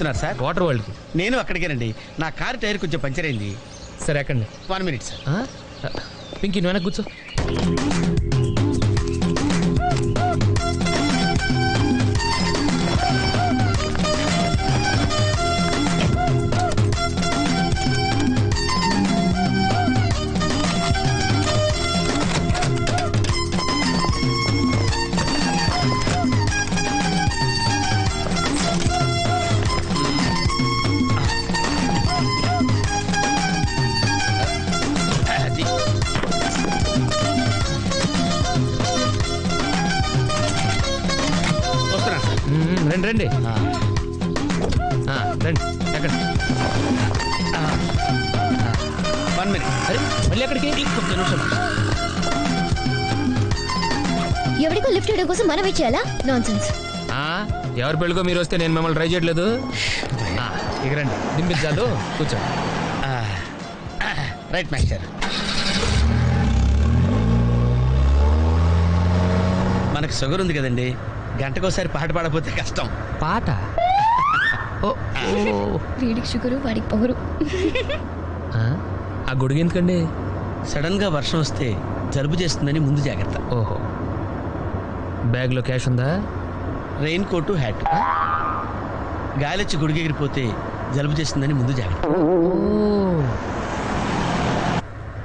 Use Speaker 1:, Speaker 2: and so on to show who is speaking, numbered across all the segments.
Speaker 1: వెళ్తున్నారు sir?
Speaker 2: Water world కి.
Speaker 1: నేను అక్కడికేనండి. నా కారు టైర్ కొంచెం పంచర్ అయింది.
Speaker 2: సరే ఎక్కండి.
Speaker 1: 1 minute సార్.
Speaker 2: పింకీ నువ్వు వెనక్కి కూర్చో.
Speaker 1: అది. వస్తున్నాను సార్.
Speaker 2: రండి రండి. రండి ఎక్కడ?
Speaker 1: 1 minute.
Speaker 2: అరే మళ్ళీ ఎక్కడికి?
Speaker 1: ఇంకొక నిమిషం.
Speaker 3: ఎవరికో లిఫ్ట్ ఇవ్వడం కోసం మనం ఇచ్చేయాలా? నాన్సెన్స్.
Speaker 2: ఎవరి పెళ్ళికో మీరు వస్తే నేను మిమ్మల్ని ట్రై చేయట్లేదు. ఇక రండి, దింపించాలు, కూర్చో.
Speaker 1: Right master. మనకు షుగర్ ఉంది కదండి, గంటకోసారి పాట పాడకపోతే కష్టం.
Speaker 2: పాట?
Speaker 3: వీడికి షుగరు, వాడికి పొగరు.
Speaker 2: ఆ గొడుగు ఎందుకండి?
Speaker 1: సడన్ గా వర్షం వస్తే జలుబు చేస్తుందని ముందు జాగ్రత్త.
Speaker 2: ఓహో, బ్యాగ్లో క్యాష్ ఉందా?
Speaker 1: Rain coat, hat. గాలిచ్చి గుడిగెగిరిపోతే జలుబు చేస్తుందని ముందు జాగ్రత్త.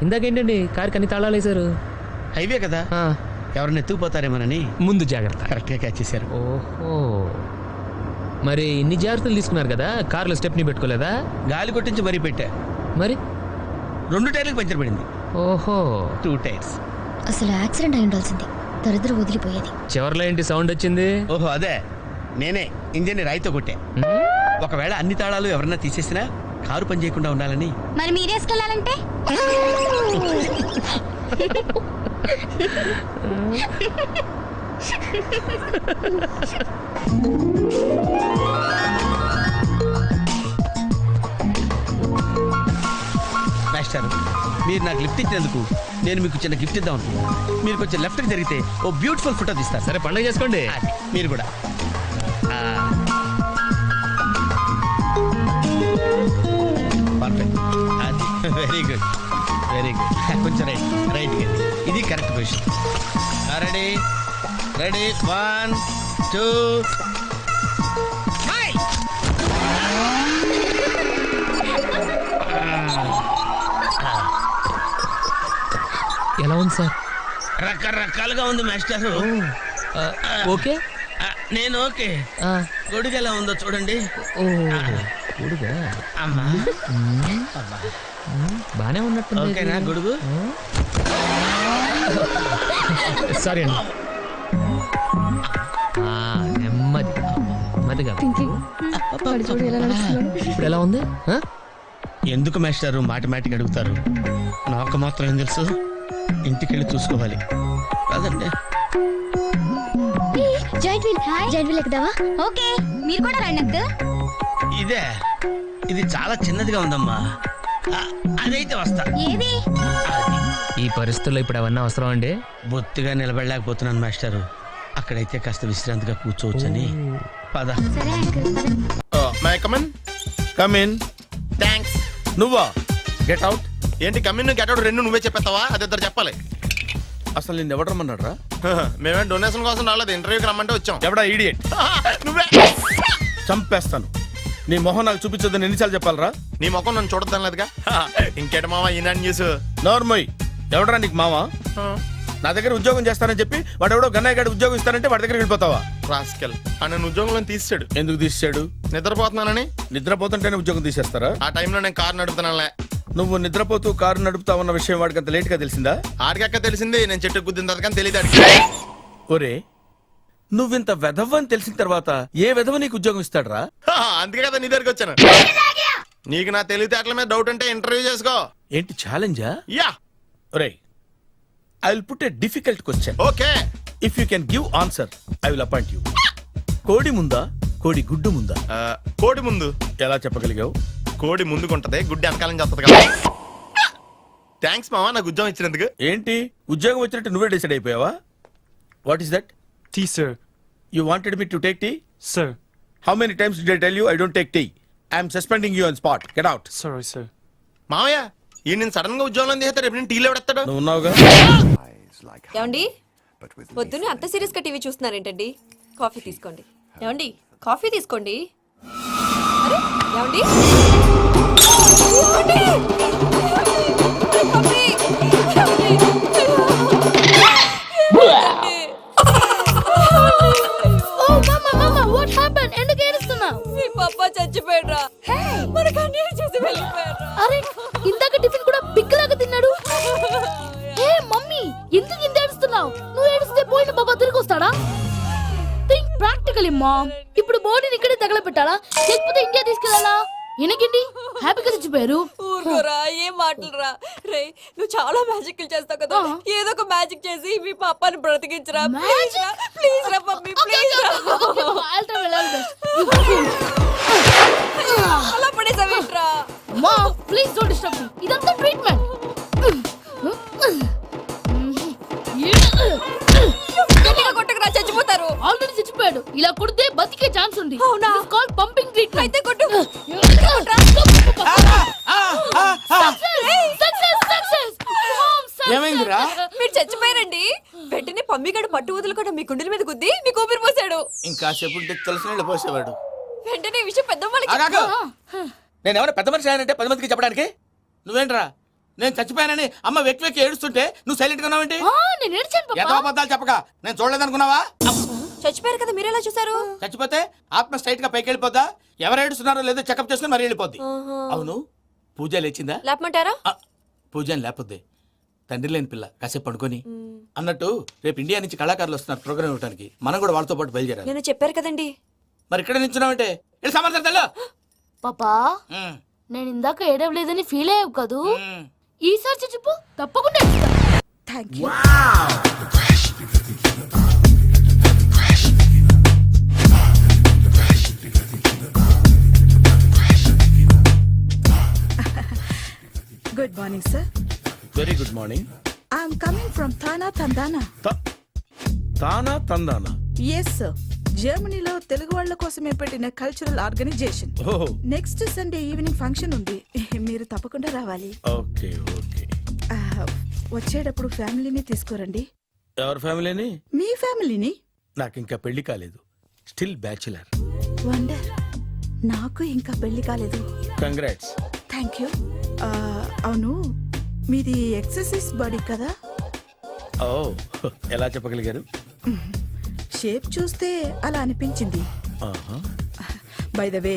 Speaker 2: ఇందాకేంటండి కారుకి అన్ని తాళాలు వేశారు?
Speaker 1: హైవే కదా, ఎవరిని ఎత్తుకుపోతారేమోనని
Speaker 2: ముందు జాగ్రత్త.
Speaker 1: కరెక్ట్గా క్యాచ్ చేశారు.
Speaker 2: ఓహో, మరి ఇన్ని జాగ్రత్తలు తీసుకున్నారు కదా, కారులో స్టెప్ని పెట్టుకోలేదా?
Speaker 1: గాలి కొట్టించి మరీ పెట్టా.
Speaker 2: మరి
Speaker 1: 2 టైర్లకు పంచర్ పడింది.
Speaker 2: ఓహో,
Speaker 1: 2 టైర్స్.
Speaker 3: అసలు యాక్సిడెంట్ అయి ఉండాల్సింది, దరిద్రం వదిలిపోయేది.
Speaker 2: చివర్లో ఏంటి సౌండ్ వచ్చింది?
Speaker 1: ఓహో అదే, నేనే ఇంజన్ని రాయితో కొట్టా. ఒకవేళ అన్ని తాళాలు ఎవరన్నా తీసేసినా కారు పని చేయకుండా ఉండాలని.
Speaker 3: మరి మీరేసుకెళ్ళాలంటే
Speaker 1: మాస్టర్, మీరు నాకు లిఫ్ట్ ఇచ్చినందుకు నేను మీకు చిన్న గిఫ్ట్ ఇద్దాం అనుకున్నాను. మీరు కొంచెం లెఫ్ట్కి జరిగితే ఓ బ్యూటిఫుల్ ఫోటో తీస్తారు.
Speaker 2: సరే పండుగ చేసుకోండి.
Speaker 1: అది, మీరు కూడా. పర్ఫెక్ట్. అది వెరీ గుడ్, వెరీ గుడ్. కొంచెం రైట్ ఇది కరెక్ట్ పొజిషన్. Ready ready 1 2.
Speaker 2: ఎలా ఉంది సార్?
Speaker 1: రకరకాలుగా ఉంది మాస్టర్.
Speaker 2: ఓకే,
Speaker 1: నేను ఓకే. గొడుగు ఎలా ఉందో చూడండి.
Speaker 2: గొడుగా?
Speaker 1: అమ్మా
Speaker 2: బానే ఉన్నట్టు.
Speaker 1: ఓకేనా గొడుగు?
Speaker 2: సారీ అండి. నెమ్మది నెమ్మదిగా. ఇప్పుడు ఎలా ఉంది?
Speaker 1: ఎందుకు మాస్టారు మాటిమాటికి అడుగుతారు? నాకు మాత్రం ఏం తెలుసు, ఇంటికి వెళ్ళి చూసుకోవాలి. అదండి.
Speaker 3: Joint wheel ఎక్కుదావా? ఓకే, మీరు కూడా రండి.
Speaker 1: ఇదే, ఇది చాలా చిన్నదిగా ఉందమ్మా. అదైతే వస్తా.
Speaker 3: ఏది?
Speaker 2: ఈ పరిస్థితుల్లో ఇప్పుడు అవన్నీ అవసరం అండి?
Speaker 1: బొత్తిగా నిలబడలేకపోతున్నాను మాస్టారు. అక్కడైతే కాస్త విశ్రాంతిగా కూర్చోవచ్చని. పద.
Speaker 3: సరే అంకుల్.
Speaker 4: థ్యాంక్స్.
Speaker 5: నువ్వా? Get out.
Speaker 4: ఏంటి కమిన్ గెట్ అవుట్ రెండు నువ్వే చెప్పేస్తావా? అది ఇద్దరు చెప్పాలి.
Speaker 5: అసలు నేను ఎవడు రమ్మన్నాడు రా?
Speaker 4: మేమే డొనేషన్ కోసం రాలేదు, ఇంటర్వ్యూకి రమ్మంటే వచ్చాం.
Speaker 5: ఎవడా ఈడియట్?
Speaker 4: నువ్వే.
Speaker 5: చంపేస్తాను. నీ మొహం నాకు చూపించొద్దని ఎన్నిసార్లు చెప్పాలరా?
Speaker 4: నీ ముఖం నన్ను చూడద్దాం లేదుగా. ఇంకేట మావా ఈనాడు న్యూస్.
Speaker 5: నోర్మోయ్, ఎవడరా నీకు మావా? నా దగ్గర ఉద్యోగం చేస్తానని చెప్పి వాడు ఎవడో గన్నయ్య గారి ఉద్యోగం ఇస్తానంటే వాడి దగ్గర వెళ్ళిపోతావా?
Speaker 4: రాస్కెల్, నన్ను ఉద్యోగంలో తీసాడు.
Speaker 5: ఎందుకు తీసాడు?
Speaker 4: నిద్రపోతున్నానని.
Speaker 5: నిద్రపోతుంటేనే ఉద్యోగం తీసేస్తారా?
Speaker 4: ఆ టైంలో నేను కారు నడుపుతున్నానులే.
Speaker 5: నువ్వు నిద్రపోతూ కారు నడుపుతా ఉన్న విషయం వాడికి అంత లేట్ గా తెలిసిందా?
Speaker 4: ఆడికక్క తెలిసింది, నేను చెట్టు గుద్దిన తర్వాత కానీ తెలియదు.
Speaker 5: ఒరే, నువ్వింత వెధవని తెలిసిన తర్వాత ఏ వెధవ నీకు ఉద్యోగం ఇస్తాడరా?
Speaker 4: అందుకే కదా నీ దగ్గరికి వచ్చాను. నీకు నా తెలివితేటల మీద డౌట్ అంటే ఇంటర్వ్యూ చేసుకో.
Speaker 5: ఏంటి ఛాలెంజా?
Speaker 4: యా.
Speaker 5: ఒరే, I will put a difficult question.
Speaker 4: Okay.
Speaker 5: If you can give answer I will appoint you. కోడి ముందా, కోడి గుడ్డు ముందా?
Speaker 4: కోడి ముందు.
Speaker 5: ఎలా చెప్పగలిగావు?
Speaker 4: కోడి ముందుకుంటది, గుడ్డి వెనకాలం చేస్తుంది కదా. థ్యాంక్స్ మావా నాకు ఉద్యోగం ఇచ్చినందుకు.
Speaker 5: ఏంటి ఉద్యోగం వచ్చినట్టు నువ్వే డిసైడ్ అయిపోయావా? What is that?
Speaker 6: Tea, sir.
Speaker 5: You wanted me to take tea?
Speaker 6: Sir.
Speaker 5: How many times do I tell you I don't take tea? I'm suspending you on spot. Get out.
Speaker 2: Sorry sir.
Speaker 4: మామయ్య ఈ నేను sudden గా ఉద్యోగంలో తీస్తే రేపు నేను టీలో పెడతాడు.
Speaker 5: నువ్వు ఉన్నావుగా.
Speaker 6: ఏమండి పొద్దున్నే అంత సీరియస్ గా టీవీ చూస్తున్నారేంటండి? కాఫీ తీసుకోండి. ఏమండి కాఫీ తీసుకోండి. అరే ఏమండి మీ పప్ప చచ్చిపోయాడ్రా. మనకు అన్యాయం చేసి వెళ్ళిపోయాడ్రా.
Speaker 7: అరే ఇందాక టిఫిన్ కూడా పిక్కలాగా తిన్నాడు. ఏ మమ్మీ ఎందుకు ఇంత ఏడుస్తున్నావు? నువ్వు ఏడిస్తే పోయిన బాబా తిరిగి వస్తాడా? Think practically ma'am. ఇప్పుడు బాడీని ఇక్కడే తగలబెట్టాలా లేకపోతే ఇండియా తీసుకెళ్ళాలా? ఎనకండి హ్యాపీగా చచ్చిపోయారు.
Speaker 6: ఊరుకోరా, ఏం మాటలురా. రే నువ్వు చాలా మ్యాజిక్ చేస్తావు కదా, ఏదో ఒక మ్యాజిక్ చేసి మీ పాపాని బ్రతికించరా. ప్లీజ్ రా మమ్మీ, ప్లీజ్ రా. అలా పడేసావేంట్రా?
Speaker 7: Mom please don't disturb me. ఇదంతా ట్రీట్మెంట్.
Speaker 6: గట్టిగా కొట్టకురా, చచ్చిపోతారు.
Speaker 7: ఆల్రెడీ చచ్చిపోయాడు. ఇలా కొడితే బతికే ఛాన్స్ ఉంది.
Speaker 6: అవునా?
Speaker 7: Call pumping treatment.
Speaker 6: అయితే కొట్టు.
Speaker 5: ఏమైందిరా?
Speaker 6: మీరు చచ్చిపోయారండి. వెంటనే పమ్మిగాడు పట్టు వదులుకుండా మీ గుండెల మీద గుద్ది మీకు ఊపిరి పోసాడు.
Speaker 5: ఇంకా సేపు ఉంటే తెలిసిన వాళ్ళు పోసేవాడు.
Speaker 6: వెంటనే ఈ విషయం పెద్ద
Speaker 5: ఆగాగు. నేను ఎవరైనా పెద్ద మనిషి అయ్యానంటే 10 మందికి చెప్పడానికి? నువ్వేంట్రా నేను చచ్చిపోయానని అమ్మ వెక్కి వెక్కి ఏడుస్తుంటే నువ్వు సైలెంట్ గా ఉన్నావేంటి?
Speaker 7: నేను ఏడ్చాను పాపా.
Speaker 5: ఎంతో అబద్ధాలు చెప్పక నేను చూడలేదనుకున్నావా?
Speaker 6: చచ్చిపోయారు కదా, మీరెలా చూసారు?
Speaker 5: చచ్చిపోతే ఆత్మ స్ట్రైట్ గా పైకి వెళ్ళిపోద్దా? ఎవరు ఏడుస్తున్నారో లేదో చెకప్ చేసుకుని మరి వెళ్ళిపోద్ది. అవును పూజ లేచిందా?
Speaker 6: లేపమంటారా?
Speaker 5: పూజ అని లేకపోద్ది. తండ్రి లేని పిల్ల కాసేపు పడుకొని అన్నట్టు రేపు ఇండియా నుంచి కళాకారులు వస్తున్నారు ప్రోగ్రామ్ ఇవ్వడానికి. మనం కూడా వాళ్ళతో పాటు బయలుదేరాలి.
Speaker 6: నేను చెప్పారు కదండి.
Speaker 5: మరి ఇక్కడ నించున్నావంటే సమాధానం
Speaker 7: పాపా నేను ఇందాక ఏడవలేదని ఫీల్ అయ్యావు కదూ. ఈసారి చచ్చిపో తప్పకుండా.
Speaker 6: Thank you.
Speaker 8: Good morning, sir.
Speaker 5: Very good morning.
Speaker 8: I'm coming from Thana, Tandana.
Speaker 5: తానా తందానా?
Speaker 8: Yes, sir. జర్మనీలో తెలుగు వాళ్ళ కోసమే పెట్టిన కల్చరల్ ఆర్గనైజేషన్.
Speaker 5: ఓహో
Speaker 8: నెక్స్ట్ సండే ఈవినింగ్ ఫంక్షన్ ఉంది, మీరు తప్పకుండా రావాలి.
Speaker 5: Okay okay.
Speaker 8: వచ్చేటప్పుడు ఫ్యామిలీని తీసుకురండి.
Speaker 5: ఎవరి ఫ్యామిలీని?
Speaker 8: మీ ఫ్యామిలీని.
Speaker 5: నాకు ఇంకా పెళ్లి కాలేదు, స్టిల్ బ్యాచులర్.
Speaker 8: వండర్, నాకు ఇంకా పెళ్లి కాలేదు.
Speaker 5: కంగ్రాట్స్.
Speaker 8: Thank you. అవును, మీది ఎక్సర్సైజ్ బాడీ కదా?
Speaker 5: ఓ ఎలా చెప్పగలిగారు?
Speaker 8: షేప్ చూస్తే అలా అనిపించింది.
Speaker 5: ఆహా.
Speaker 8: By the way,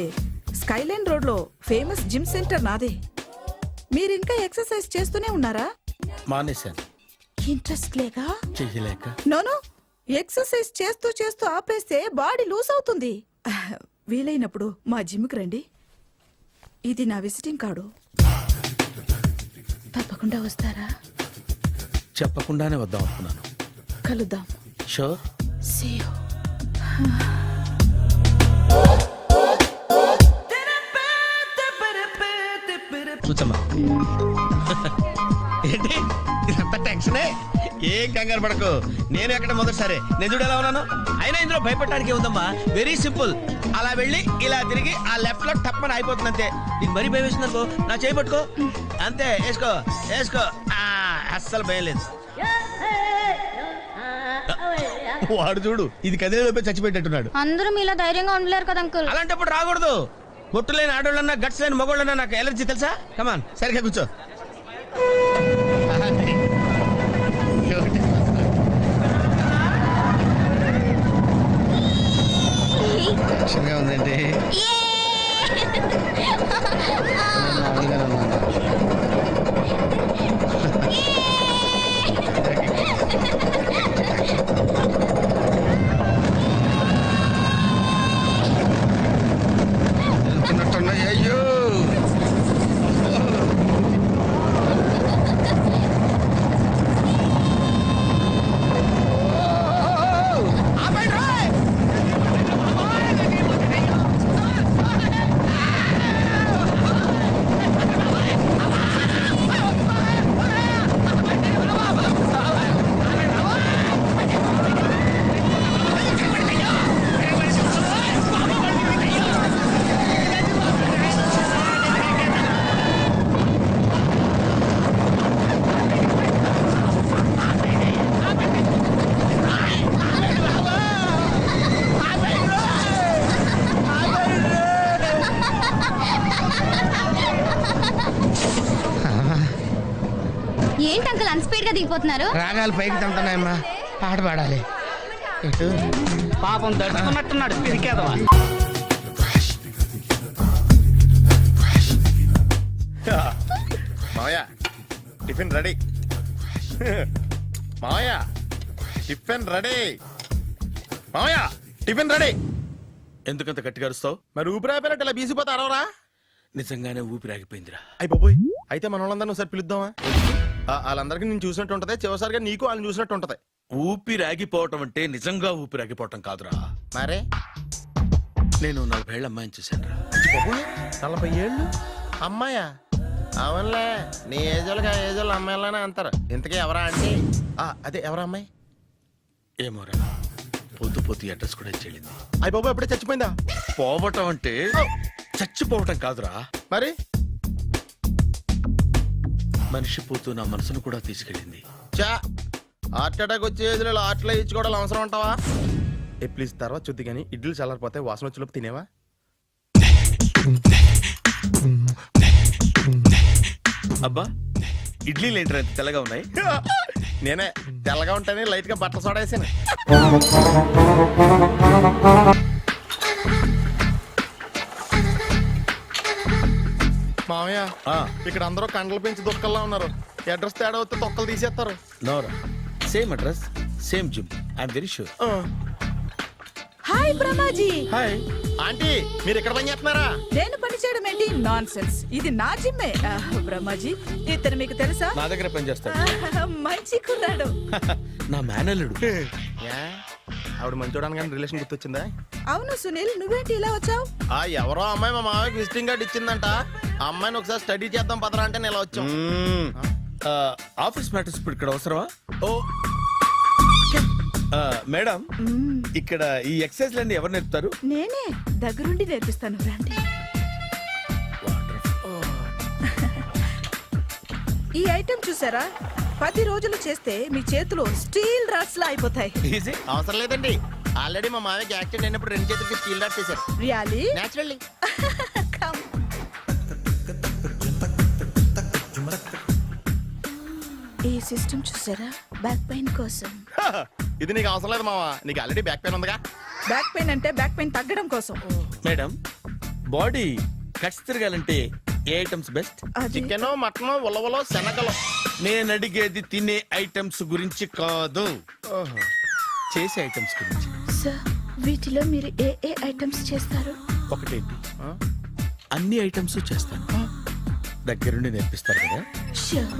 Speaker 8: Skyline road లో ఫేమస్ జిమ్ సెంటర్ నాదే. మీరు ఇంకా ఎక్సర్సైజ్ చేస్తూనే ఉన్నారా?
Speaker 5: మానేశాను,
Speaker 8: ఇంట్రెస్ట్ లేక?
Speaker 5: చెయ్యలేక.
Speaker 8: నోను, ఎక్సర్సైజ్ చేస్తూ చేస్తూ ఆపేస్తే బాడీ లూజ్ అవుతుంది. వీలైనప్పుడు మా జిమ్కి రండి. ఇది నా విజిటింగ్ కార్డు. తప్పకుండా వస్తారా?
Speaker 5: చెప్పకుండానే వద్దాం అనుకున్నాను.
Speaker 8: కలుద్దాం.
Speaker 5: షూర్.
Speaker 8: See you.
Speaker 1: కూర్చోమ్మా. ఏంటి ఇదంతా టెన్షనే? ఏం కంగారు పడకు, నేను ఎక్కడ మొదటిసారి నేను చూడు ఎలా ఉన్నాను. అయినా ఇందులో భయపడటానికి ఉందమ్మా, వెరీ సింపుల్. అలా వెళ్ళి ఇలా తిరిగి ఆ లెఫ్ట్ లో టప్పని అయిపోతుంది అంతే. నీకు మరీ భయం వేసింది అనుకో, నా చేయి పట్టుకో అంతే. వేసుకో వేసుకో, అస్సలు భయం లేదు. వాడు చూడు, ఇది కదిలేలోపే చచ్చిపెట్టేట్టున్నాడు.
Speaker 3: అందరూ మీలా ధైర్యంగా ఉండలేరు కదా అంకుల్.
Speaker 1: అలాంటప్పుడు రాకూడదు. పొట్టు లేని ఆడోళ్ళన్నా గట్స్ లేని మగోళ్ళన్నా నాకు ఎలర్జీ తెలుసా. కమాన్ సరిగ్గా కూర్చో. టెన్షన్గా ఉందండి. అయ్యో
Speaker 3: ఏంటి అంకుల్ అన్స్పీడ్ గా దిగిపోతున్నారు?
Speaker 1: రాగాలు పైకి తంటున్నాయమ్మా, పాట పాడాలి. ఇటు
Speaker 9: పాపం దడుచుకున్నట్టున్నాడు పిరికేదవా.
Speaker 4: మావయ్య టిఫిన్ రెడీ. మావయ్య టిఫిన్ రెడీ. మావయ్య టిఫిన్ రెడీ.
Speaker 1: ఎందుకంత గట్టిగా అరుస్తావు?
Speaker 4: మరి ఊపిరి అయిపోయినట్టు ఇలా బీసిపోతే అరవరా?
Speaker 1: నిజంగానే ఊపిరాగిపోయిందిరా.
Speaker 4: అయిపోయి అయితే మన వాళ్ళందరినీ ఒకసారి పిలుద్దామా? వాళ్ళందరికీ నేను చూసినట్టు ఉంటది, చివరిసారిగా నీకు వాళ్ళని చూసినట్టు ఉంటది.
Speaker 1: ఊపిరాగిపోవటం అంటే నిజంగా ఊపిరాగిపోవటం కాదురా.
Speaker 4: మరే
Speaker 1: నేను 40 ఏళ్ళ అమ్మాయిని చూశాను రా.
Speaker 4: 40 ఏళ్ళు అమ్మాయా? అవునులే, నీ ఏజోళ్ళకి ఆ ఏజోళ్ళు అమ్మాయిలానే అంటారు. ఇంతకీ ఎవరా అంటే? అదే ఎవరా అమ్మాయి?
Speaker 1: ఏమోరా, పొద్దు పొద్దు అడ్రస్ కూడా చెల్లింది.
Speaker 4: అయ్యి బాబు ఎప్పుడే చచ్చిపోయిందా?
Speaker 1: పోవటం అంటే చచ్చిపోవటం కాదురా,
Speaker 4: మరి
Speaker 1: మనిషి పోతూ నా మనసును కూడా తీసుకెళ్ళింది.
Speaker 4: చా హార్ట్ అటాక్ వచ్చే ఏజ్లో ఆటలో ఇచ్చుకోవడం అవసరం ఉంటావా? ప్లీజ్ తర్వాత చూద్ది కానీ ఇడ్లీలు చల్లారిపోతే వాసన వచ్చేలోపు తినేవా?
Speaker 1: అబ్బా, ఇడ్లీలు ఏంట్రా ఇంత తెల్లగా ఉన్నాయి?
Speaker 4: నేనే తెల్లగా ఉంటానే లైట్ గా బట్టలు సోడా వేసాను. మామయ్య ఇక్కడ అందరూ కండలు పెంచి దుక్కల్లా ఉన్నారు. అడ్రస్ తేడా వస్తే తొక్కలు తీసేస్తారు.
Speaker 1: నోరా, same address same gym, I'm very sure.
Speaker 8: Hi Brahmaji.
Speaker 1: Hi
Speaker 4: aunty, మీరు ఇక్కడ పని చేస్తున్నారా?
Speaker 8: నేను పని చేయడం ఏంటి? Nonsense. ఇది నా జిమ్మే. బ్రహ్మాజీ, ఇతను మీకు తెలుసా?
Speaker 1: నా దగ్గర పని చేస్తాడు.
Speaker 8: మంచి కుర్రాడు.
Speaker 1: నా మేనల్లుడు.
Speaker 4: ఆవిడ మంచోడానికి కానీ రిలేషన్ గుర్తొచ్చిందా?
Speaker 8: అవును సునీల్, నువ్వేంటి ఇలా వచ్చావు?
Speaker 4: ఎవరో అమ్మాయి మా మామయ్యకి విజిటింగ్ కార్డు ఇచ్చిందంట. ఆ అమ్మాయిని ఒకసారి స్టడీ చేద్దాం పదరా అంటే నేను ఇలా వచ్చాం.
Speaker 1: ఆఫీస్ మ్యాటర్స్ ఇప్పుడు ఇక్కడ అవసరమా? ఓ మేడం, ఇక్కడ ఈ ఎక్సర్సైజ్ లన్నీ ఎవరు నేర్పుతారు?
Speaker 8: నేనే దగ్గరుండి నేర్పిస్తాను, రండి. ఈ ఐటెం చూసారా? 10 రోజులు చేస్తే మీ చేతులు స్టీల్ రాట్స్ లా అయిపోతాయి.
Speaker 1: ఈజీ.
Speaker 4: అవసరం లేదండి, ఆల్రెడీ మా మామయ్యకి యాక్సిడెంట్ అయినప్పుడు 2 చేతులకి స్టీల్ డాట్ చేశారు.
Speaker 8: రియాలీ?
Speaker 4: నేచురల్లీ.
Speaker 8: ఈ సిస్టమ్ చూసారా? బ్యాక్ పెయిన్ కోసం.
Speaker 4: ఇది నీకు అవసరం లేదు మావా, నీకు ఆల్రెడీ బ్యాక్ పెయిన్ ఉందిగా.
Speaker 8: బ్యాక్ పెయిన్ అంటే బ్యాక్ పెయిన్ తగ్గడం కోసం.
Speaker 1: మేడం, బాడీ కట్స్ తిరగాలంటే ఏ ఐటమ్స్ బెస్ట్?
Speaker 8: అది
Speaker 4: చికెన్, మటన్, ఉలవలో, శనగలు.
Speaker 1: నేను అడిగేది తినే ఐటమ్స్ గురించి కాదు, చేసే ఐటమ్స్ గురించి.
Speaker 8: సార్, వీటిలో మీరు ఏ ఏ ఐటమ్స్ చేస్తారు?
Speaker 1: ఒకటేంటి, అన్ని ఐటమ్స్ చేస్తాను. దగ్గరుండి నేర్పిస్తారు కదా.
Speaker 8: Sure.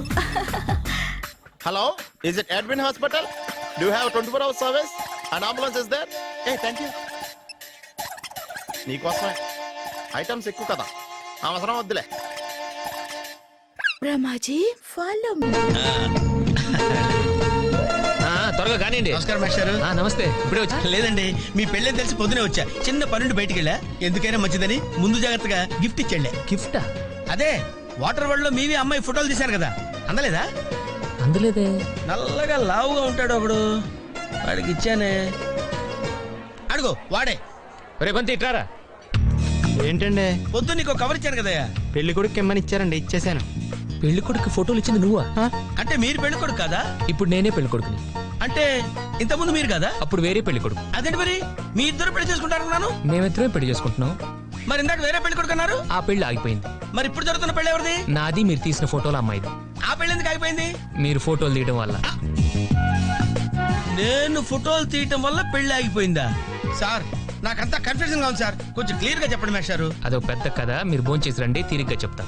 Speaker 4: Hello, is it admin hospital? Do have 24 hours service? And ambulance is there? Thank you. నీకోసమే ఐటమ్స్ ఎక్కువ కదా, అవసరం వద్దులే.
Speaker 8: Brahmaji, follow me.
Speaker 2: త్వరగా కానివ్వండి.
Speaker 1: నమస్కారం మాస్టారు.
Speaker 2: నమస్తే, ఇప్పుడే వచ్చా.
Speaker 1: లేదండి, మీ పెళ్ళని తెలిసి పొద్దునే వచ్చా. చిన్న పనుండి బయటికి వెళ్ళా. ఎందుకైనా మంచిదని ముందు జాగ్రత్తగా గిఫ్ట్ ఇచ్చండి.
Speaker 2: గిఫ్టా?
Speaker 1: అదే వాటర్ వరల్డ్ లో మీవి అమ్మాయి ఫోటోలు తీశారు కదా, అందలేదా?
Speaker 2: అందులేదే.
Speaker 1: నల్లగా లావుగా ఉంటాడు ఒకడు, వాడికి ఇచ్చానే. అడుగు వాడే.
Speaker 2: ఒరే కొంత ఇట్రారా.
Speaker 9: ఏంటండి?
Speaker 1: పొద్దు నీకు కవర్ ఇచ్చాను కదయ్యా.
Speaker 9: పెళ్లి కొడుకు ఇమ్మని ఇచ్చారండి, ఇచ్చేసాను.
Speaker 2: పెళ్లి కొడుకు ఫోటోలు ఇచ్చింది నువ్వా?
Speaker 1: అంటే మీరు పెళ్లి కొడుకు కదా?
Speaker 2: ఇప్పుడు నేనే పెళ్లి కొడుకుని.
Speaker 1: అంటే ఇంతకుముందు మీరు కదా?
Speaker 2: అప్పుడు వేరే పెళ్లి కొడుకు.
Speaker 1: అదేంటి మరి, మీ ఇద్దరు పెళ్లి చేసుకుంటారనుకున్నాను.
Speaker 2: మేమిద్దరమే పెళ్లి చేసుకుంటున్నాం.
Speaker 1: మరి ఇందాక వేరే పెళ్లి కొడుకు అన్నారు.
Speaker 2: ఆ పెళ్లి ఆగిపోయింది.
Speaker 1: మరి ఇప్పుడు జరుగుతున్న పెళ్లి ఎవరిది?
Speaker 2: నాది. మీరు తీసిన ఫోటోలు అమ్మాయిది.
Speaker 1: ఆ పెళ్లి ఎందుకు ఆగిపోయింది?
Speaker 2: మీరు ఫోటోలు తీయడం వల్ల.
Speaker 1: నేను ఫోటోలు తీయటం వల్ల పెళ్లి ఆగిపోయిందా? సార్, నాకంతా కన్ఫ్యూజన్ గా ఉంది సార్, కొంచెం క్లియర్ గా చెప్పండి మేస్టారు.
Speaker 2: అదో పెద్ద కథ, మీరు భోంచేసి చేసి రండి, తీరిగ్గా చెప్తా.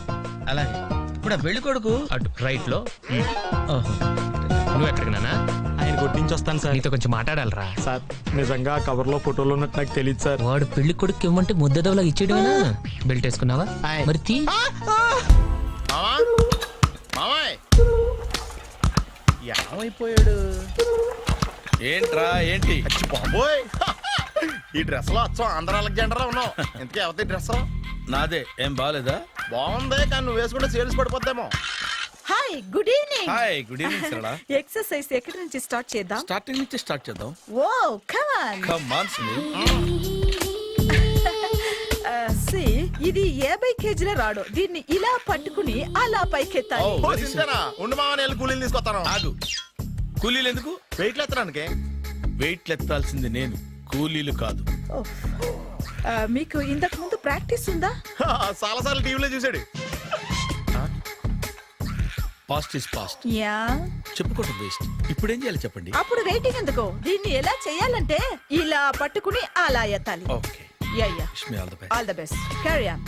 Speaker 1: అలాగే. ఇప్పుడు ఆ పెళ్లి కొడుకు
Speaker 2: అటు రైట్ లో. నువ్వు ఎక్కడికి నానా?
Speaker 9: ఆయన కొట్టించి వస్తాను సార్.
Speaker 2: నీతో కొంచెం మాట్లాడాలరా.
Speaker 9: సార్, నిజంగా కవర్ లో ఫోటోలు ఉన్నట్టు నాకు తెలియదు సార్.
Speaker 2: వాడు పెళ్లి కొడుకు ఇవ్వమంటే ముద్దదవలా ఇచ్చేయడమేనా? బెల్ట్ వేసుకున్నావా? మరి తీ.
Speaker 4: మామాయ్
Speaker 1: ఏమైపోయాడు? ఏంట్రా ఏంటి?
Speaker 4: అచ్చి బాబోయ్, ఈ డ్రెస్ లో అచ్చం ఆంధ్ర అలెగ్జాండర్ ఉన్నావు. ఇంతకీ ఎవరి డ్రెస్?
Speaker 1: నాదే. ఏం బాగాలేదా?
Speaker 4: బాగుంది, కానీ నువ్వు వేసుకుంటే సేల్స్ పడిపోద్దేమో.
Speaker 8: Hi, good evening.
Speaker 1: Hi, good evening Sarala.
Speaker 8: Exercise ఎక్కడి నుంచి స్టార్ట్ చేద్దాం?
Speaker 1: స్టార్టింగ్ నుంచి స్టార్ట్ చేద్దాం.
Speaker 8: Oh come on.
Speaker 1: Come on Sunil.
Speaker 8: See, ఇది 50 కేజీల రాడు. దీన్ని ఇలా పట్టుకుని అలా పైకెత్తాలి.
Speaker 4: ఓ, సింతేనా? ఉండు మామ, నేను వెళ్ళి కూలీలు తీసుకొస్తాను.
Speaker 1: ఆగు. కూలీలు ఎందుకు?
Speaker 4: వెయిట్లు ఎత్తడానికి.
Speaker 1: వెయిట్లు ఎత్తాల్సింది నేను, కూలీలు కాదు.
Speaker 8: ఓఫ్. మీకు ఇంతకు ముందు ప్రాక్టీస్ ఉందా?
Speaker 4: చాలా సార్లు టీవీలో చూసాడు.
Speaker 1: Past is past,
Speaker 8: yeah.
Speaker 1: చెప్పుకోవటం వేస్ట్. ఇప్పుడు ఏం చేయాలి చెప్పండి.
Speaker 8: అప్పుడు వెయిటింగ్ ఎందుకు? దీన్ని ఎలా చేయాలంటే ఇలా పట్టుకుని అలా ఎత్తాలి.
Speaker 1: Okay,
Speaker 8: yeah yeah.
Speaker 1: Wish me all the best.
Speaker 8: All the best. Carry on.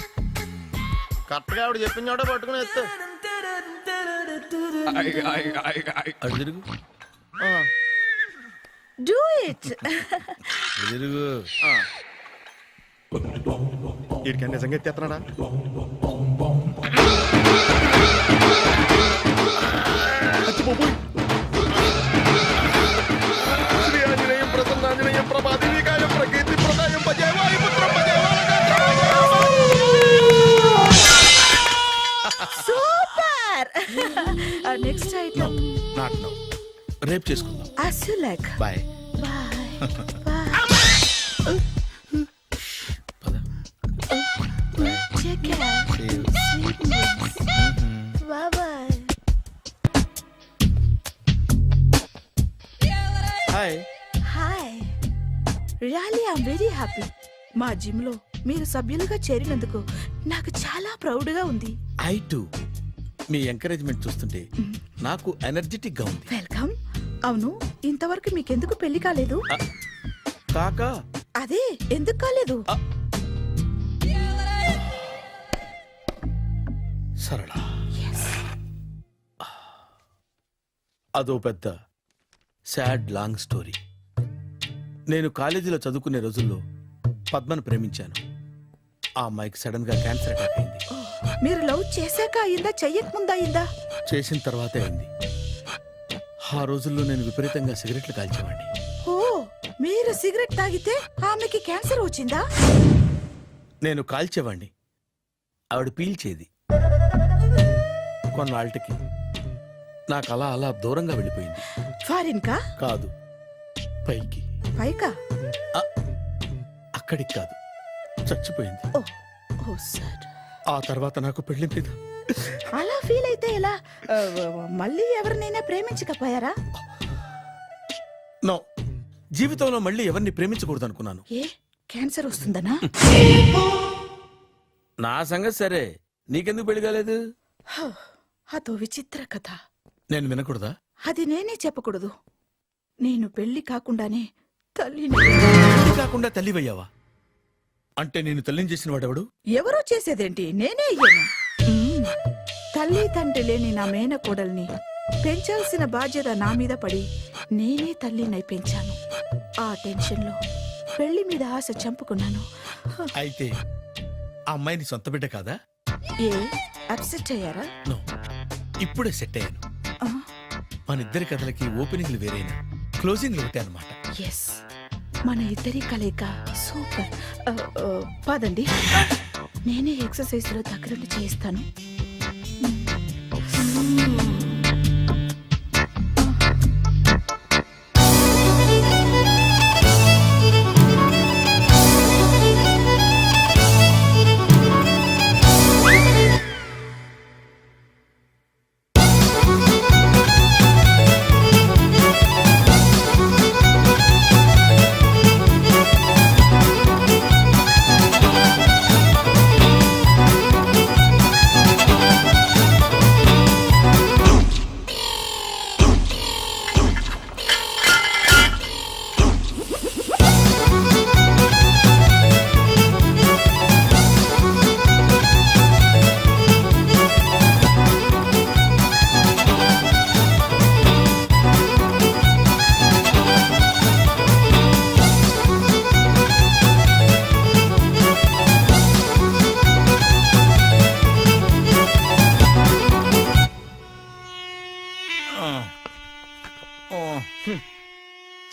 Speaker 4: Correct గా ఆవిడ చెప్పిన చోట పట్టుకుని ఎత్తు.
Speaker 1: అటు తిరుగు,
Speaker 8: డూ ఇట్.
Speaker 1: అటు తిరుగు.
Speaker 4: వీడికి నిజంగా ఎత్తేస్తున్నాడా? శ్రీ ఆంజనేయం ప్రసన్నాంజనేయం ప్రభాదేవికాయం ప్రకీర్తి ప్రదాయం భజే వాయుపుత్రం భజే
Speaker 8: super. Next item.
Speaker 1: Not now, రేపు చేసుకుందాం.
Speaker 8: as you like.
Speaker 1: Bye.
Speaker 8: Bye. Bye.
Speaker 1: పద.
Speaker 8: Take care. Sweet dreams. Bye bye.
Speaker 4: Hi.
Speaker 8: Hi. Really, I'm very happy. మా జిమ్ లో మీరు సభ్యులుగా చేరినందుకు నాకు చాలా ప్రౌడ్ గా ఉంది.
Speaker 1: I to. మీ ఎంకరేజ్మెంట్ చూస్తుంటే నాకు ఎనర్జెటిక్ గా ఉంది.
Speaker 8: వెల్కమ్. అవును, ఇంతవరకు మీకెందుకు పెళ్లి కాలేదు?
Speaker 1: కాకా,
Speaker 8: అదే ఎందుకు కాలేదు?
Speaker 1: సరళ, అదో పెద్ద సాడ్ లాంగ్ స్టోరీ. నేను కాలేజీలో చదువుకునే రోజుల్లో పద్మను ప్రేమించాను. ఆ అమ్మాయికి సడన్ గా క్యాన్సర్ అటాక్ అయింది.
Speaker 8: మీరు లవ్ చేశాక అయిందా, చెయ్యక ముందా అయిందా?
Speaker 1: చేసిన తర్వాతే అయింది. ఆ రోజుల్లో నేను విపరీతంగా సిగరెట్లు కాల్చేవాడిని.
Speaker 8: ఓ, మీరు సిగరెట్ తాగితే ఆమెకి క్యాన్సర్ వచ్చిందా?
Speaker 1: నేను కాల్చేవాడిని, ఆవిడ పీల్చేది. కొన్నాళ్ళకి నాకు అలా అలా దూరంగా వెళ్ళిపోయింది.
Speaker 8: ఫారిన్ కా?
Speaker 1: కాదు, పైకి.
Speaker 8: పైకా?
Speaker 1: అక్కడికి కాదు, చచ్చిపోయింది.
Speaker 8: ఓ, ఓ సార్.
Speaker 1: ఆ తర్వాత నాకు పెళ్లి మీద
Speaker 8: అలా ఫీల్ అయితే ఎలా? మళ్ళీ ఎవరినైనా ప్రేమించకపోయారా?
Speaker 1: నో, జీవితంలో మళ్ళీ ఎవరిని ప్రేమించకూడదు అనుకున్నాను.
Speaker 8: ఏ, క్యాన్సర్ వస్తుందనా?
Speaker 1: నా సంగతి సరే, నీకెందుకు పెళ్లి కాలేదు?
Speaker 8: హ, అదో విచిత్ర కథ.
Speaker 1: నేను వినకూడదా?
Speaker 8: అది నేనే చెప్పకూడదు. నేను పెళ్లి కాకుండానే తల్లిని.
Speaker 1: పెళ్లి కాకుండా తల్లివయ్యావా? అంటే నేను తల్లిని చేసిన వాడెవడు?
Speaker 8: ఎవరో చేసేదేంటి, నేనే అయ్యాను. తల్లి తండ్రి లేని నా మేనకోడల్ని పెంచాల్సిన బాధ్యత నా మీద పడి నేనే తల్లినై పెంచాను. ఆ టెన్షన్లో పెళ్లి మీద ఆశ చంపుకున్నాను.
Speaker 1: అయితే ఆ అమ్మాయిని సొంత బిడ్డ కాదా?
Speaker 8: ఏ, అప్సెట్ అయ్యారా?
Speaker 1: నో, ఇప్పుడే సెట్ అయ్యాను.
Speaker 8: ఆ,
Speaker 1: మన ఇద్దరి కథలకి ఓపెనింగ్లు వేరైనా క్లోజింగ్లు ఒకటే అనమాట.
Speaker 8: ఎస్, మన ఇద్దరి కలయిక సూపర్. పదండి, నేనే ఎక్సర్సైజ్ లో దగ్గరుండి చేయిస్తాను.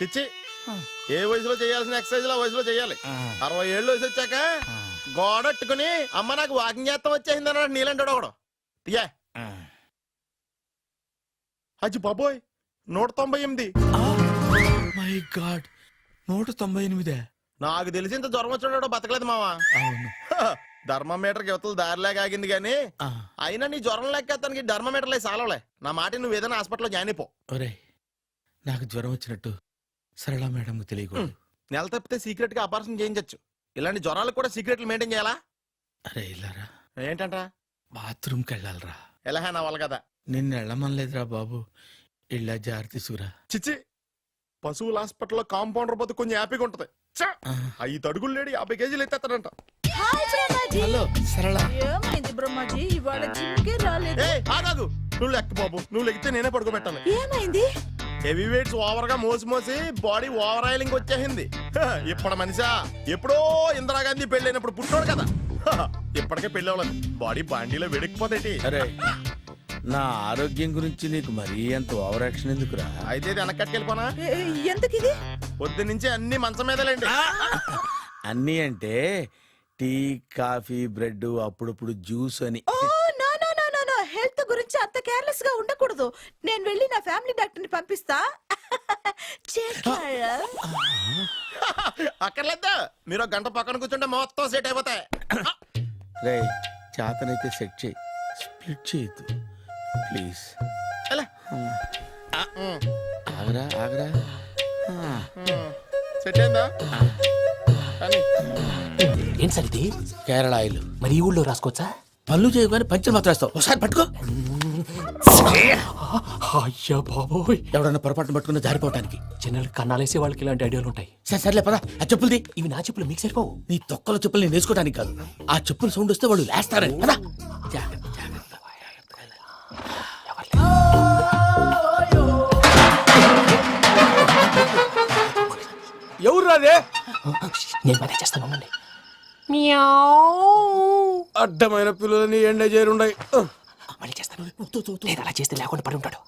Speaker 4: చిచ్చి, ఏ వయసులో చేయాల్సిన ఎక్సర్సైజ్ ఆ వయసులో చేయాలి. 60 ఏళ్ళు వయసు వచ్చాక గోడట్టుకుని అమ్మ నాకు వాకింగ్ చేస్తాం వచ్చేసింది అన్నాడు నీలంటాడు ఒకడు. తీయా అచ్చి బాబోయ్, 198.
Speaker 1: My God, 198.
Speaker 4: నాకు తెలిసి ఇంత జ్వరం వచ్చాడు బతకలేదు మావా.
Speaker 1: అవును.
Speaker 4: ధర్మమీటర్ యువతలు దారిలాగా ఆగింది గానీ అయినా నీ జ్వరం లెక్కేస్తానికి ధర్మమీటర్లే సాలవలే. నా మాట నువ్వు ఏదైనా హాస్పిటల్లో జాయిన్ అయిపో.
Speaker 5: ఒరే నాకు జ్వరం వచ్చినట్టు సరళ మేడంకి తెలియకూడదు.
Speaker 4: నెల తప్పితే సీక్రెట్ గా ఆపరేషన్ చేయించచ్చు. ఇలాంటి జ్వరాలకు కూడా సీక్రెట్లు మెయింటైన్ చేయాలా?
Speaker 5: అరే ఇల్లారా
Speaker 4: ఏంటంట?
Speaker 5: బాత్రూమ్కి వెళ్ళాలరా.
Speaker 4: ఎలా నా వాళ్ళ కదా.
Speaker 5: నిన్ను వెళ్ళమనలేదురా బాబు. ఇళ్ళ జారి తీసుకురా.
Speaker 4: చిచ్చి, పశువుల హాస్పిటల్లో కాంపౌండర్ పోతే కొంచెం హ్యాపీగా ఉంటది. 5 అడుగులు లేడి 50 కేజీలు ఎత్తేస్తాడంట.
Speaker 5: హలో సరళ.
Speaker 8: ఏమైంది బ్రహ్మాజీ, ఇవాళ జిమ్కే రాలేదు?
Speaker 4: ఆగాదు, నువ్వు లెక్క బాబు. నువ్వు లెక్కితే నేనే పడుకోబెట్టాను.
Speaker 8: ఏమైంది?
Speaker 4: హెవీ వెయిట్స్ ఓవర్ గా మోసి బాడీ ఓవర్ ఆయిలింగ్ వచ్చేసింది. ఇప్పుడు మనిషా ఎప్పుడో ఇందిరాగాంధీ పెళ్ళైనప్పుడు పుట్టాడు కదా. ఇప్పటికే పెళ్ళి అవ్వలేదు. బాడీ బాండీలో వెడికిపోతేటి.
Speaker 5: అరే నా ఆరోగ్యం గురించి నీకు మరీ అంత ఓవర్ యాక్షన్ ఎందుకురా?
Speaker 4: అయితే ఇది వెనక్కట్టుకెళ్ళిపోనా?
Speaker 8: ఎందుకు ఇది?
Speaker 4: పొద్దు నుంచి అన్ని మంచం మీదలేండి.
Speaker 5: అన్నీ అంటే టీ కాఫీ బ్రెడ్ అప్పుడప్పుడు జ్యూస్ అని.
Speaker 8: Oh no no no no no, health గురించి అంత కేర్లెస్ గా ఉండకూడదు. నేను వెళ్ళి నా ఫ్యామిలీ డాక్టర్ ని పంపిస్తా.
Speaker 4: అక్కర్లేద్దా, మీరు 1 గంట పక్కన కూర్చుంటే మొత్తం సెట్ అయిపోతాయి.
Speaker 5: రే చేతనైతే సెట్ చేయి, స్ప్లిట్ చేయొద్దు ప్లీజ్. ఆగరా ఆగరా.
Speaker 4: సెట్ అయిందా?
Speaker 5: ఏం సార్ ఇది? కేరళ ఆయిల్.
Speaker 2: మరి ఈ ఊళ్ళో రాసుకోవచ్చా?
Speaker 5: పళ్ళు చేయగానే పంచర్ మాత్రం వేస్తావు. ఒకసారి పట్టుకో.
Speaker 2: అయ్యా బాబోయ్,
Speaker 5: ఎవడన్నా పొరపాటున పట్టుకున్న జారిపోవటానికి.
Speaker 2: జనరల్ కన్నాలేసే వాళ్ళకి ఇలాంటి ఐడియాలు ఉంటాయి.
Speaker 5: సరే సర్లే పదా. ఆ చెప్పులది.
Speaker 2: ఇవి నా చెప్పులు మీకు సరిపోవు.
Speaker 5: నీ తొక్కల చెప్పులు నేను వేసుకోవడానికి కాదు, ఆ చెప్పులు సౌండ్ వస్తే వాళ్ళు లేస్తారని. పదా. జాగ్రత్త జాగ్రత్త.
Speaker 2: ఎవరు రాదే? నేను మనే చేస్తాను. ఉండండి.
Speaker 9: అడ్డమైన పిల్లలని ఎండ చేరుండయి.
Speaker 2: మళ్ళీ చేస్తాను. లేదు అలా చేస్తే లేకుండా పడి ఉంటాడు.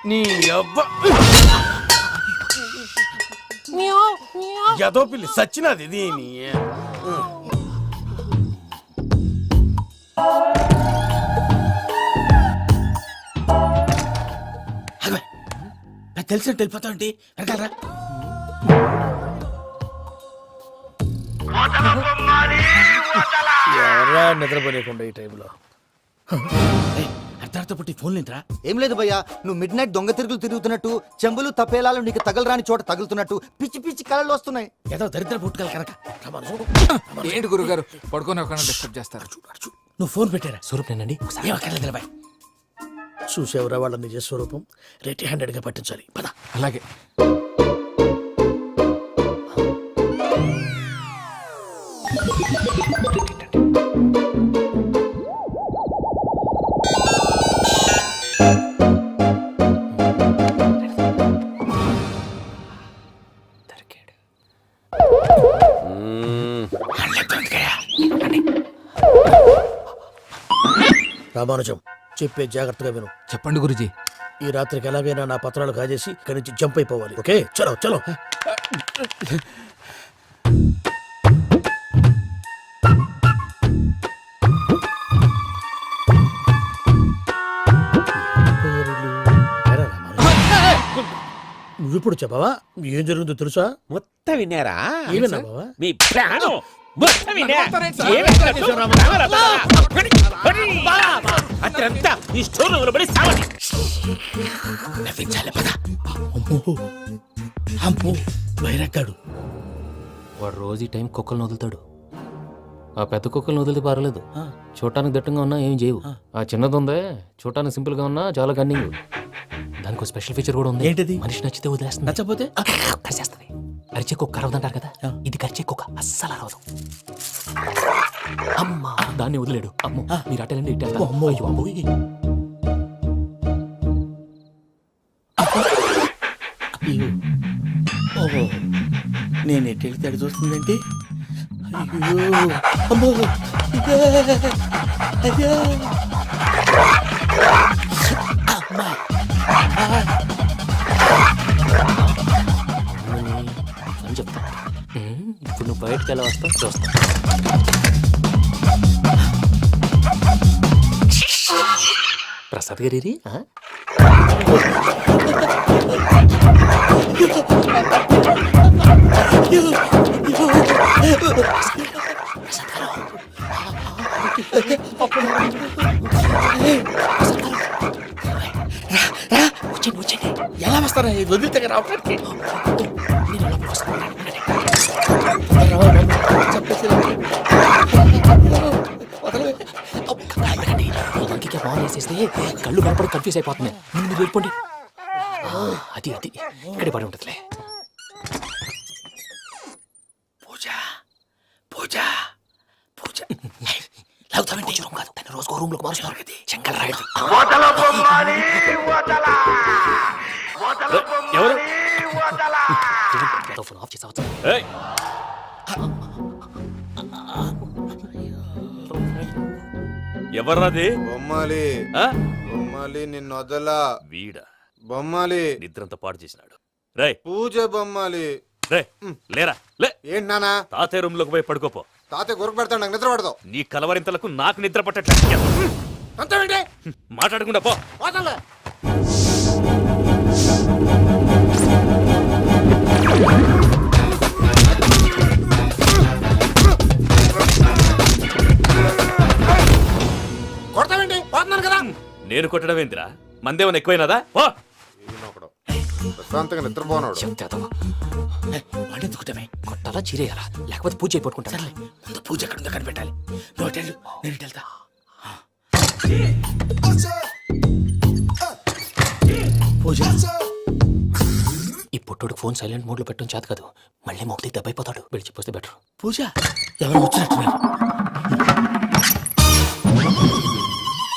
Speaker 9: నీ అబ్బా ఎదో పిల్లి సచ్చినది దీని.
Speaker 5: నాకు తెలిసినట్టు వెళ్ళిపోతా ఉంటే వెనకాలరా.
Speaker 9: ఎవరా నిద్రపోలేకుండా ఈ టైంలో?
Speaker 5: అర్ధార్థ పుట్టి ఫోన్ లేంట్రా.
Speaker 10: ఏం లేదు భయ్యా, నువ్వు మిడ్ నైట్ దొంగ తిరుగులు తిరుగుతున్నట్టు, చెంబులు తపేలాలు నీకు తగలరాని చోట తగులుతున్నట్టు పిచ్చి పిచ్చి కళలు వస్తున్నాయి.
Speaker 5: ఏదో దరిద్ర పుట్టుకల కనుక.
Speaker 11: ఏంటి గురుగారు పడుకొని ఒక డిస్టర్బ్ చేస్తారు?
Speaker 5: నువ్వు ఫోన్ పెట్టారా?
Speaker 2: స్వరూప్ నేనండి.
Speaker 5: ఏమక్కర్లేదు బాయ్.
Speaker 9: చూసేవరా వాళ్ళ నిజ స్వరూపం. రెట్టి హ్యాండెడ్ గా పట్టించాలి. పద.
Speaker 11: అలాగే.
Speaker 9: రామానుజం చెప్పే జాగ్రత్తగా విను.
Speaker 11: చెప్పండి గురుజీ.
Speaker 9: ఈ రాత్రికి ఎలాగైనా నా పత్రాలు కాజేసి ఇక్కడి నుంచి జంప్ అయిపోవాలి. ఓకే, చలో చలో. నువ్విప్పుడు చెప్పవా ఏం జరుగుతుందో తెలుసా?
Speaker 1: మొత్తం విన్నారా?
Speaker 9: ఏమన్నా బావా?
Speaker 1: మీ ప్రాణం మొత్తం విన్నా. అత్యంతా ఈ స్టోర్ రూమ్ లో పడి సావండి.
Speaker 5: నవ్వించాలి పద. అమ్మో అమ్మో వైరక్కాడు.
Speaker 2: వాడు రోజు ఈ టైం కుక్కలను వదులుతాడు. ఆ పెద్ద కుక్కలను వదిలితే పర్లేదు, చూడటానికి దట్టంగా ఉన్నా ఏం చేయవు. ఆ చిన్నది ఉందే చూడటానికి సింపుల్ గా ఉన్నా చాలా కన్నింగ్. దానికి ఒక స్పెషల్ ఫీచర్ కూడా ఉంది.
Speaker 5: ఏంటిది?
Speaker 2: మనిషి నచ్చితే వదిలేస్తుంది,
Speaker 5: నచ్చపోతే
Speaker 2: కరిచేస్తుంది. అరిచే కుక్క అరవదంటారు కదా, ఇది కరిచే కుక్క అస్సలు అరవదు. అమ్మా దాన్ని వదిలేడు. అమ్మో మీరు అటెండి ఇటు.
Speaker 5: అమ్మో.
Speaker 2: అయ్యో అమ్మోయ్.
Speaker 5: ఓహో నేను ఎటు వెళ్తే అడు చూస్తుందంటే. అయ్యో అమ్మో అయ్యో అమ్మా.
Speaker 2: అని చెప్తా. ఇప్పుడు నువ్వు బయటకు ఎలా వస్తావు చూస్తా. ప్రసాద్ గారి
Speaker 5: ఎలా వస్తారా వదిలితే రావడానికి
Speaker 2: ఇంకే బాగా వేసేస్తే కళ్ళు కనపడి కన్ఫ్యూజ్ అయిపోతున్నాయి. ముందు మీరు వెళ్ళిపోండి. అది అది ఇక్కడే పడి ఉంటుందిలే.
Speaker 5: పూజ పూజ పూజ లాగుతామంటే రూమ్ కాదు, తన రోజుకో రూమ్ లోకి మారుస్తున్నారు కదా చెంకల రాయడు.
Speaker 2: ఎవరు ఫోన్ ఆఫ్ చేసావచ్చు.
Speaker 12: ఎవర్రాది?
Speaker 13: బొమ్మాలి బొమ్మాలి నిన్ను వదలా.
Speaker 12: వీడా
Speaker 13: బొమ్మాలి
Speaker 12: నిద్రంతా పాడు చేసినాడు. రే
Speaker 13: పూజ బొమ్మాలి.
Speaker 12: రే లేరా లే.
Speaker 13: ఏంటి నానా?
Speaker 12: తాతయ్య రూమ్ లోకి పోయి పడుకోపో.
Speaker 13: తాతయ్య గురకు పెడతాడు, నాకు నిద్ర పడతావు.
Speaker 12: నీ కలవరింతలకు నాకు నిద్ర పట్టట్లేదు.
Speaker 13: అంతేంటి
Speaker 12: మాట్లాడకుండా పో.
Speaker 13: పోతాలే. కొడతావేంటి? పోతున్నాను కదా.
Speaker 12: నేను కొట్టడం ఏంటిరా? మందేమన్నా ఎక్కువైనదా? పో.
Speaker 13: ఈయనొకడు ప్రశాంతంగా నిద్రపోనాడు.
Speaker 5: వాడెందుకుంటామే
Speaker 2: కొట్టాలా చీరేయాలా లేకపోతే పూజ అయిపోట్టుకుంటా.
Speaker 5: ముందు పూజ ఎక్కడ ఉందో కనిపెట్టాలి. నువ్వు వెళ్ళు, నేను ఇటు వెళ్తా.
Speaker 2: పూజ ఈ పుట్టుడికి ఫోన్ సైలెంట్ మోడ్ లో పెట్టడం చేత కాదు. మళ్ళీ మొక్కటి దెబ్బైపోతాడు. విడిచిపోతే బెటర్.
Speaker 5: పూజ ఎవరు వచ్చినట్టున్నారు?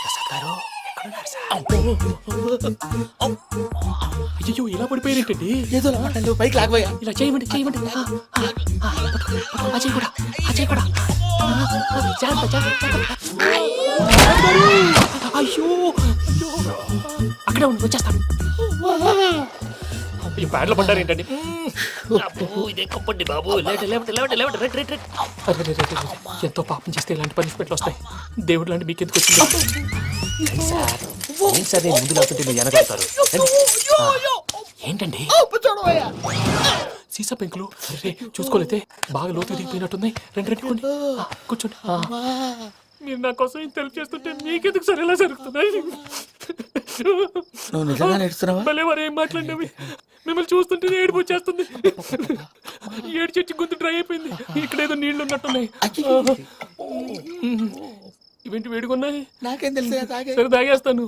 Speaker 2: ప్రసాద్ గారు ఎక్కడున్నారు సార్? అయ్యో ఇలా పడిపోయారేంటండి?
Speaker 5: ఏదో మాట్లాడు, పైకి లాగబోయా.
Speaker 2: ఇలా చేయమండి చేయమండి. అజయ్ కూడా అజయ్ కూడా జాగ్రత్త జాగ్రత్త. అయ్యో అక్కడే ఉండి వచ్చేస్తాను. ఈ ప్యాడ్లో పడ్డారు ఏంటండి? ఇదే కప్పండి బాబు. ఎంతో పాపం చేస్తే ఇలాంటి పనిష్మెంట్లు వస్తాయి. దేవుడు లాంటి మీకు ఎందుకు వచ్చింది సార్? ఏం సార్ నేను ముందు లేకుంటే మీరు వెనకాడతారు. ఏంటండి సీసా పెంకులు? అరే చూసుకోలేతే బాగా లోతు దిగిపోయినట్టున్నాయి. రెండు రెండు కూర్చోండి. మీరు నా కోసం ఇంత హెల్ప్ చేస్తుంటే మీకెందుకు సరే ఎలా జరుగుతున్నాయి?
Speaker 5: నువ్వు నిజంగా నేర్చుతున్నావా?
Speaker 2: భలే వారు ఏం మాట్లాడినవి. మిమ్మల్ని చూస్తుంటే ఏడుపు వచ్చేస్తుంది. ఏడు చెట్టు గొంతు డ్రై అయిపోయింది. ఇక్కడ ఏదో నీళ్లు ఉన్నట్టున్నాయి. ఇవేంటి వేడుకున్నాయి?
Speaker 5: నాకేం తెలుసు.
Speaker 2: సరే తాగేస్తాను.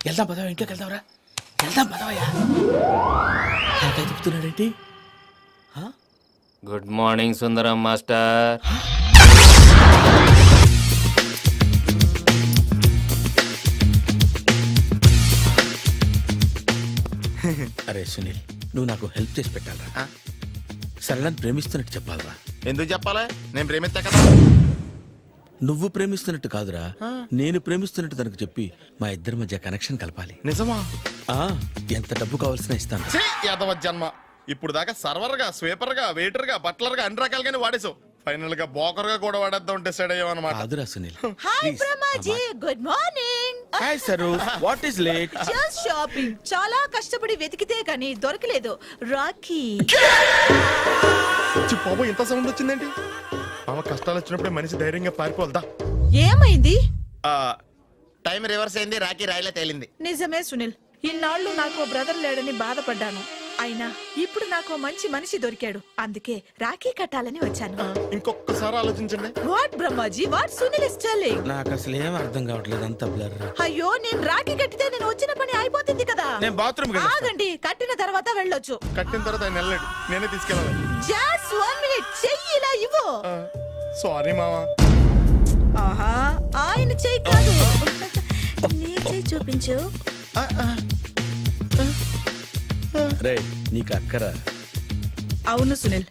Speaker 5: వెళ్దాం పదవా, ఇంట్లోకి వెళ్దాంరా. వెళ్దాం పదవయ్యా. నాకై చెప్తున్నాడేంటి?
Speaker 2: గుడ్ మార్నింగ్ సుందరం మాస్టర్.
Speaker 5: అరే సునీల్, నువ్వు నాకు హెల్ప్ చేసి పెట్టాలరా. సరళని ప్రేమిస్తున్నట్టు చెప్పాలరా.
Speaker 4: ఎందుకు చెప్పాలి? నేను ప్రేమిస్తా కదా.
Speaker 5: నువ్వు ప్రేమిస్తున్నట్టు కాదురా, నేను ప్రేమిస్తున్నట్టు తనకు చెప్పి మా ఇద్దరి మధ్య కనెక్షన్ కలపాలి.
Speaker 4: నిజమా?
Speaker 5: ఎంత డబ్బు కావాల్సిన ఇస్తాను.
Speaker 4: యాదవ జన్మ. ఇప్పుడు దాకా సర్వర్ గా, స్వీపర్ గా, వెయిటర్ గా, బట్లర్ గా అన్ని రకాలుగానే వాడేసావు. ఫైనల్ గా బోకర్ గా కూడా వాడేద్దాం డిసైడ్ అయ్యావు అన్నమాట.
Speaker 5: కాదురా Sunil.
Speaker 8: Hi Brahmaji, good morning.
Speaker 1: Hi sir, what is late?
Speaker 8: Just shopping. చాలా కష్టపడి వెతికితే కానీ దొరకలేదు. రాఖీ.
Speaker 4: బాబు ఇంత సౌండ్ వచ్చిందేంటి? మామ కష్టాలు వచ్చినప్పుడే మనిషి ధైర్యంగా పారిపోల్దా.
Speaker 8: ఏమైంది?
Speaker 4: టైం రివర్స్ అయింది, రాఖీ రాయిలా తేలింది.
Speaker 8: నిజమే సునీల్, ఇన్నాళ్ళు నాకు బ్రదర్ లేడని బాధపడ్డాను. అయినా ఇప్పుడు నాకు మంచి మనిషి దొరికాడు. అందుకే రాఖీ కట్టాలని వచ్చాను.
Speaker 4: ఇంకొకసారి ఆలోచించండి.
Speaker 8: What Brahmaji, what Sunil is telling?
Speaker 5: నాకు అసలు ఏం అర్థం కావట్లేదు, అంత బ్లర్.
Speaker 8: అయ్యో, నేను రాఖీ కట్టితే నేను వచ్చిన పని అయిపోతుంది కదా.
Speaker 1: నేను బాత్రూమ్
Speaker 8: ఆగండి, కట్టిన తర్వాత వెళ్ళొచ్చు.
Speaker 4: కట్టిన తర్వాత ఆయన వెళ్ళాడు, నేనే తీసుకెళ్ళాలి.
Speaker 8: జస్ట్ 1 minute, చెయ్యి ఇలా ఇవ్వు.
Speaker 4: సారీ మామా.
Speaker 8: ఆహా, ఆయన చెయ్యి కాదు, నీ చెయ్యి చూపించు.
Speaker 5: రే, నీకు అక్కరా?
Speaker 8: అవును సునీల్,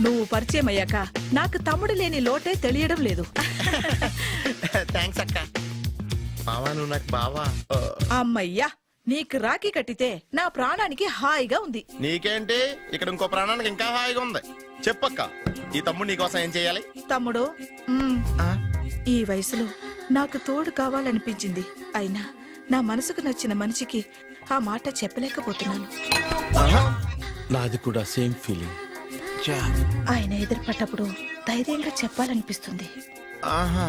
Speaker 8: నువ్వు పరిచయం అయ్యాక నాకు తమ్ముడు లేని లోటే తెలియడం లేదు.
Speaker 4: థ్యాంక్స్ అక్క. మావా నువ్వు నాకు బావా.
Speaker 8: అమ్మయ్యా, నీకు రాఖీ కట్టితే నా ప్రాణానికి హాయిగా ఉంది.
Speaker 4: నీకేంటి, ఇక్కడ ఇంకో ప్రాణానికి ఇంకా హాయిగా ఉంది. చెప్పక్క, ఈ తమ్ముడు నీకోసం ఏం చేయాలి?
Speaker 8: తమ్ముడు, ఈ వయసులో నాకు తోడు కావాలనిపించింది. అయినా నా మనసుకు నచ్చిన మనిషికి ఆ మాట చెప్పలేకపోతున్నాను.
Speaker 1: నాది కూడా సేమ్ ఫీలింగ్.
Speaker 8: ఆయన ఎదురుపడ్డప్పుడు ధైర్యంగా చెప్పాలనిపిస్తుంది.
Speaker 1: ఆహా,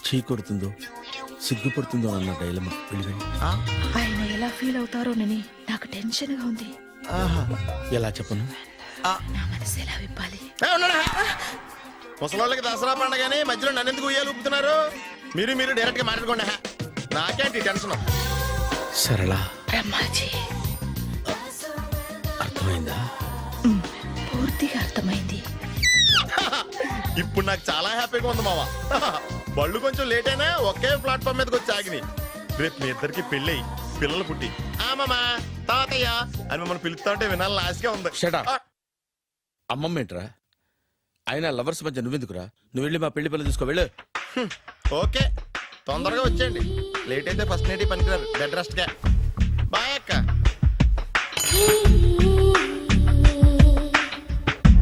Speaker 1: చీ కొడుతుందో సిగ్గుపడుతుందో అన్న డైలమా.
Speaker 8: ఆయన ఎలా ఫీల్ అవుతారోనని నాకు టెన్షన్ గా ఉంది.
Speaker 1: ఎలా చెప్పను?
Speaker 8: నా మనసు ఎలా విప్పాలి?
Speaker 4: ముసలోళ్ళకి దసరా పండగని మధ్యలో నన్ను ఎందుకు ఉయ్యాలు ఊపుతున్నారు? మీరు డైరెక్ట్ గా మాట్లాడుకోండి. నాకేంటి టెన్షన్?
Speaker 1: సరళ,
Speaker 8: బ్రహ్మాజీ,
Speaker 1: అర్థమైందా?
Speaker 8: పూర్తిగా అర్థమైంది.
Speaker 4: ఇప్పుడు నాకు చాలా హ్యాపీగా ఉంది మావా. బళ్ళు కొంచెం లేట్ అయినా ఒకే ప్లాట్ఫామ్ మీదకి వచ్చి ఆగినాయి. రేపు మీ ఇద్దరికి పెళ్ళి పిల్లలు పుట్టి మామా తాతయ్య అని మమ్మల్ని పిలుస్తా ఉంటే వినాలని ఆశగా ఉంది.
Speaker 1: Shut up. అమ్మమ్మ ఏంట్రా? అయినా లవర్స్ మధ్య నువ్వెందుకురా? నువ్వు వెళ్ళి మా పెళ్లి పిల్లలు తీసుకో వెళ్ళు.
Speaker 4: ఓకే, తొందరగా వచ్చేయండి. లేట్ అయితే ఫస్ట్ నైట్ పనికిరారు. బెడ్ రెస్ట్ గా.